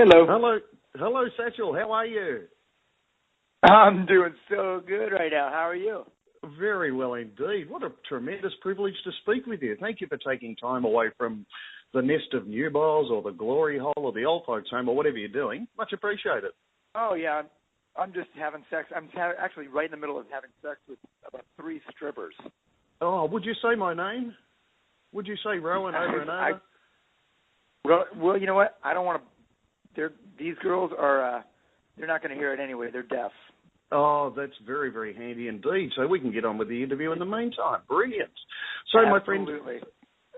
Hello. Hello, Satchel. How are you? I'm doing so good right now. How are you? Very well indeed. What a tremendous privilege to speak with you. Thank you for taking time away from the nest of newborns or the glory hole or the old folks home or whatever you're doing. Much appreciated. Oh, yeah. I'm just having sex. I'm actually right in the middle of having sex with about 3 strippers. Oh, would you say my name? Would you say Rowan over and over? Well, you know what? I don't want to. These girls are. They're not going to hear it anyway. They're deaf. Oh, that's very, very handy indeed. So we can get on with the interview in the meantime. Brilliant. So, Absolutely.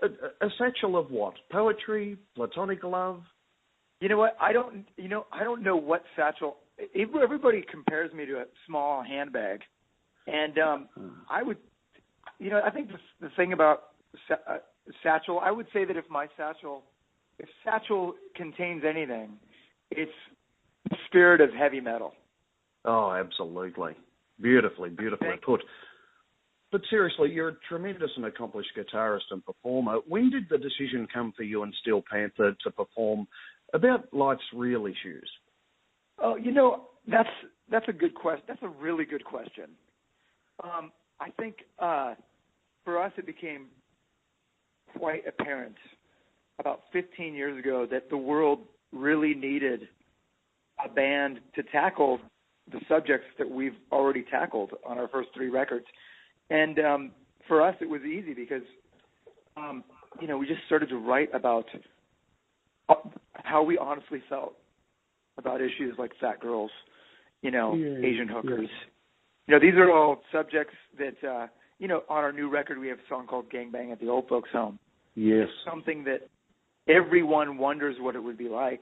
my friend, a satchel of what? Poetry, platonic love? You know what? I don't know what satchel. Everybody compares me to a small handbag, and I would. I think the thing about satchel, I would say that if satchel contains anything, it's the spirit of heavy metal. Oh, absolutely. Beautifully put. But seriously, you're a tremendous and accomplished guitarist and performer. When did the decision come for you and Steel Panther to perform about life's real issues? Oh, that's a good question. That's a really good question. I think for us it became quite apparent about 15 years ago that the world really needed a band to tackle the subjects that we've already tackled on our first 3 records. And for us, it was easy because, we just started to write about how we honestly felt about issues like fat girls, Asian hookers. Yeah. These are all subjects that, on our new record, we have a song called Gangbang at the Old Folks Home. Yes. It's something that everyone wonders what it would be like.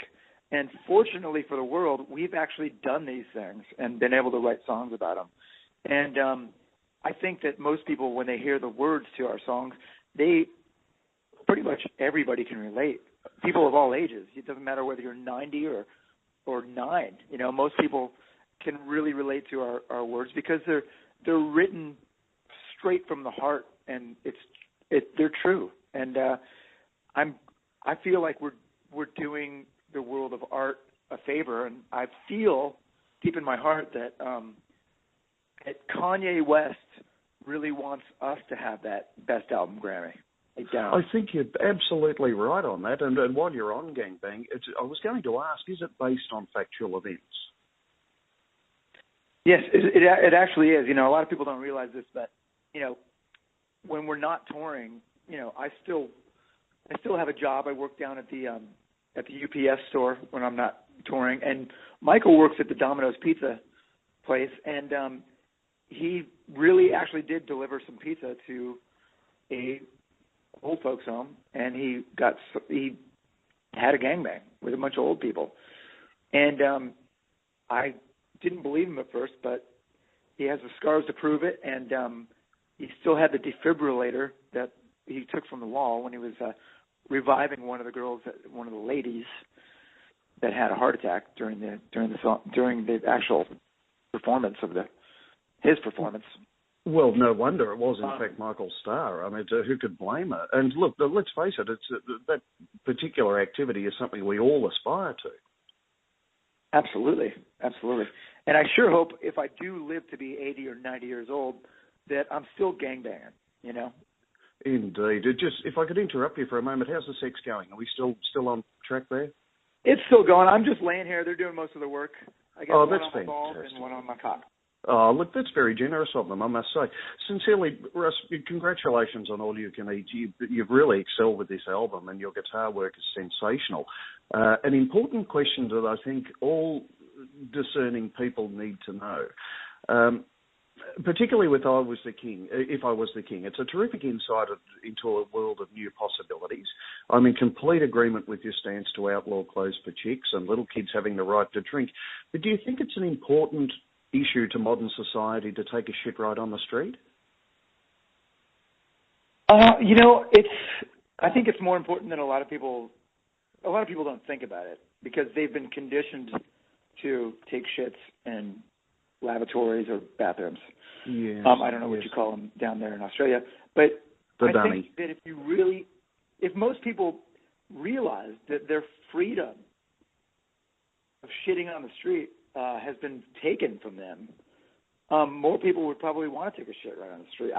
And fortunately for the world, we've actually done these things and been able to write songs about them. And I think that most people, when they hear the words to our songs, pretty much everybody can relate. People of all ages. It doesn't matter whether you're 90 or 9. Most people can really relate to our words because they're written straight from the heart, and they're true. And I feel like we're doing the world of art a favor, and I feel deep in my heart that Kanye West really wants us to have that Best Album Grammy. I think you're absolutely right on that. And while you're on Gangbang, I was going to ask, is it based on factual events? Yes, it actually is. A lot of people don't realize this, but when we're not touring, I still have a job. I work down at the UPS store when I'm not touring, and Michael works at the Domino's Pizza place, and he really actually did deliver some pizza to a old folks home, and he had a gangbang with a bunch of old people, and I didn't believe him at first, but he has the scars to prove it, and he still had the defibrillator that he took from the wall when he was reviving one of the ladies that had a heart attack during the actual performance of his performance. Well, no wonder it was, in fact, Michael Starr. I mean, who could blame her? And look, let's face it, that particular activity is something we all aspire to. Absolutely. And I sure hope if I do live to be 80 or 90 years old that I'm still gangbanging, Indeed. If I could interrupt you for a moment, how's the sex going? Are we still on track there? It's still going. I'm just laying here. They're doing most of the work. I got one on my balls and one on my cock. Oh, look, that's very generous of them, I must say. Sincerely, Russ, congratulations on All You Can Eat. You've really excelled with this album, and your guitar work is sensational. An important question that I think all discerning people need to know, particularly with If I Was the King. It's a terrific insight into a world of new possibilities. I'm in complete agreement with your stance to outlaw clothes for chicks and little kids having the right to drink. But do you think it's an important issue to modern society to take a shit right on the street? I think it's more important than a lot of people don't think about it because they've been conditioned to take shits in lavatories or bathrooms. Yes, I don't know what you call them down there in Australia, but the I dummy. think that if most people realized that their freedom of shitting on the street has been taken from them, more people would probably want to take a shit right on the street.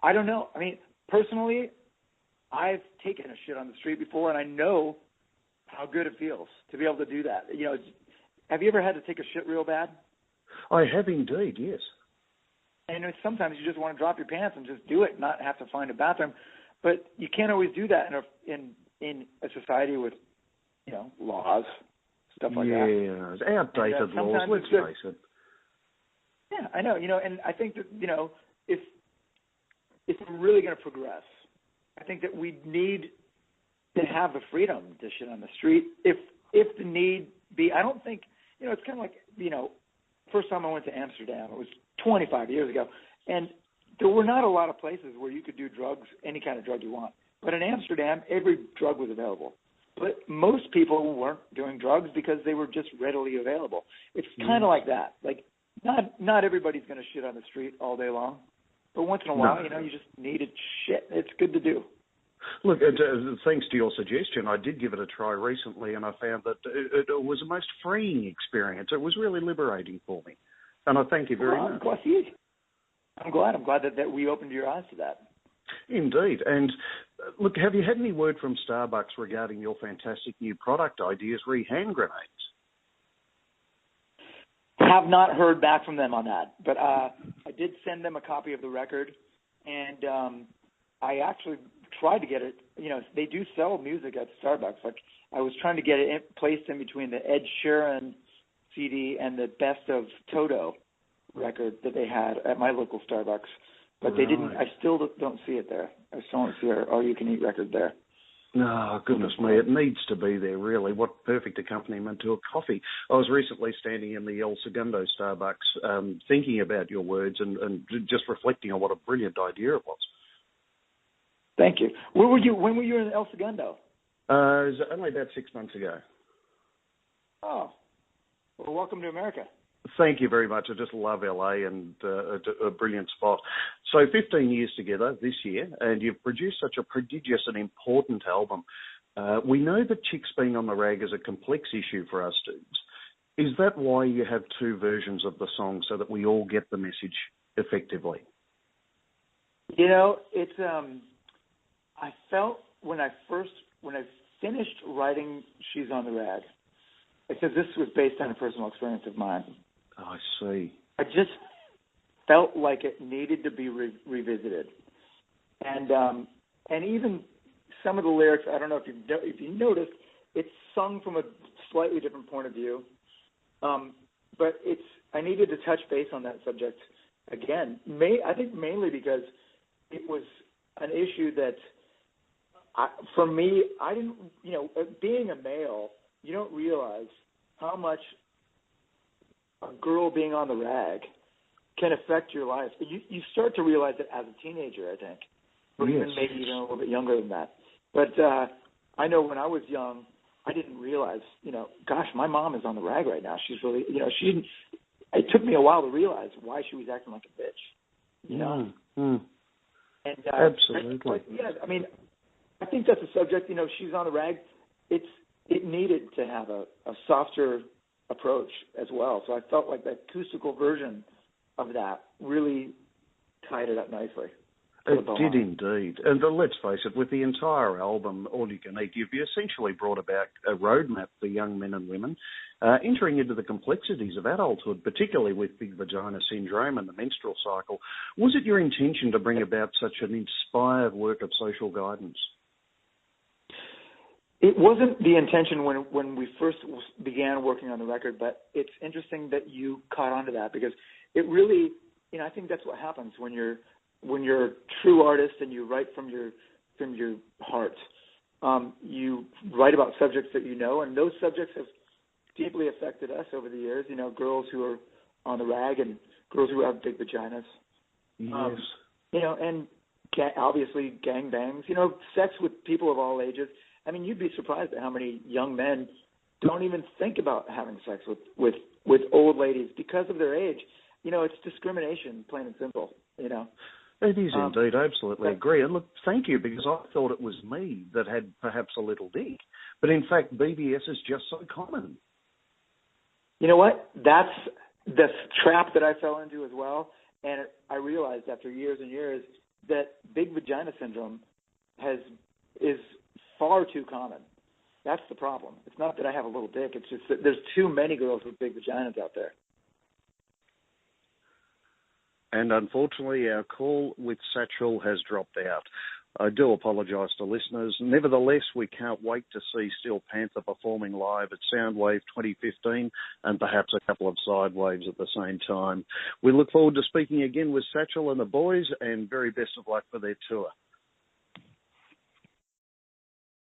I don't know. I mean, personally, I've taken a shit on the street before, and I know how good it feels to be able to do that. You know, have you ever had to take a shit real bad? I have indeed, yes. And sometimes you just want to drop your pants and just do it, not have to find a bathroom. But you can't always do that in a society with, you know, laws, stuff like that. Yeah, outdated laws, let's face it. Yeah, I know. You know, and I think that, you know, if we're really going to progress, I think that we need to have the freedom to shit on the street. If the need be, I don't think, you know, it's kind of like, you know, first time I went to Amsterdam, it was 25 years ago, and there were not a lot of places where you could do drugs, any kind of drug you want. But in Amsterdam, every drug was available. But most people weren't doing drugs because they were just readily available. It's kind of like that. Like, not everybody's going to shit on the street all day long. But once in a while, you know, you just needed shit. It's good to do. Look, thanks to your suggestion, I did give it a try recently, and I found that it was a most freeing experience. It was really liberating for me. And I thank you very much. I'm glad that we opened your eyes to that. Indeed. And look, have you had any word from Starbucks regarding your fantastic new product ideas, hand grenades? Have not heard back from them on that, but I did send them a copy of the record, and I actually tried to get it. You know, they do sell music at Starbucks. Like, I was trying to get it placed in between the Ed Sheeran CD and the Best of Toto record that they had at my local Starbucks, but they didn't. I still don't see it there. I still don't see our all-you-can-eat record there. No, goodness me, it needs to be there, really. What perfect accompaniment to a coffee. I was recently standing in the El Segundo Starbucks thinking about your words and just reflecting on what a brilliant idea it was. Thank you. When were you in El Segundo? It was only about 6 months ago. Oh, well, welcome to America. Thank you very much. I just love LA and a brilliant spot. So 15 years together this year, and you've produced such a prodigious and important album. We know that chicks being on the rag is a complex issue for us dudes. Is that why you have two versions of the song so that we all get the message effectively? You know, it's I felt when I finished writing She's on the Rag, because this was based on a personal experience of mine. Oh, I see. I just felt like it needed to be revisited, and even some of the lyrics. I don't know if you noticed, it's sung from a slightly different point of view, but I needed to touch base on that subject again. I think mainly because it was an issue that, for me, I didn't. You know, being a male, you don't realize how much a girl being on the rag can affect your life. You start to realize it as a teenager, I think, or even maybe even a little bit younger than that. But I know when I was young, I didn't realize, you know, gosh, my mom is on the rag right now. She's really, you know, it took me a while to realize why she was acting like a bitch, you know? And, absolutely. I mean, I think that's a subject, you know, She's on the Rag. It needed to have a softer approach as well. So I felt like the acoustical version of that really tied it up nicely. It did indeed. And let's face it, with the entire album, All You Can Eat, you've essentially brought about a roadmap for young men and women entering into the complexities of adulthood, particularly with big vagina syndrome and the menstrual cycle. Was it your intention to bring about such an inspired work of social guidance? It wasn't the intention when we first began working on the record, but it's interesting that you caught on to that, because it really, you know, I think that's what happens when you're a true artist and you write from your heart. You write about subjects that you know, and those subjects have deeply affected us over the years. You know, girls who are on the rag and girls who have big vaginas. Yes. You know, and obviously gangbangs. You know, sex with people of all ages. I mean, you'd be surprised at how many young men don't even think about having sex with old ladies because of their age. You know, it's discrimination, plain and simple, you know. It is indeed. I absolutely agree. And look, thank you, because I thought it was me that had perhaps a little dick. But in fact, BBS is just so common. You know what? That's the trap that I fell into as well. And I realized after years and years that big vagina syndrome is far too common. That's the problem. It's not that I have a little dick. It's just that there's too many girls with big vaginas out there. And unfortunately, our call with Satchel has dropped out. I do apologise to listeners. Nevertheless, we can't wait to see Steel Panther performing live at Soundwave 2015 and perhaps a couple of Sidewaves at the same time. We look forward to speaking again with Satchel and the boys, and very best of luck for their tour.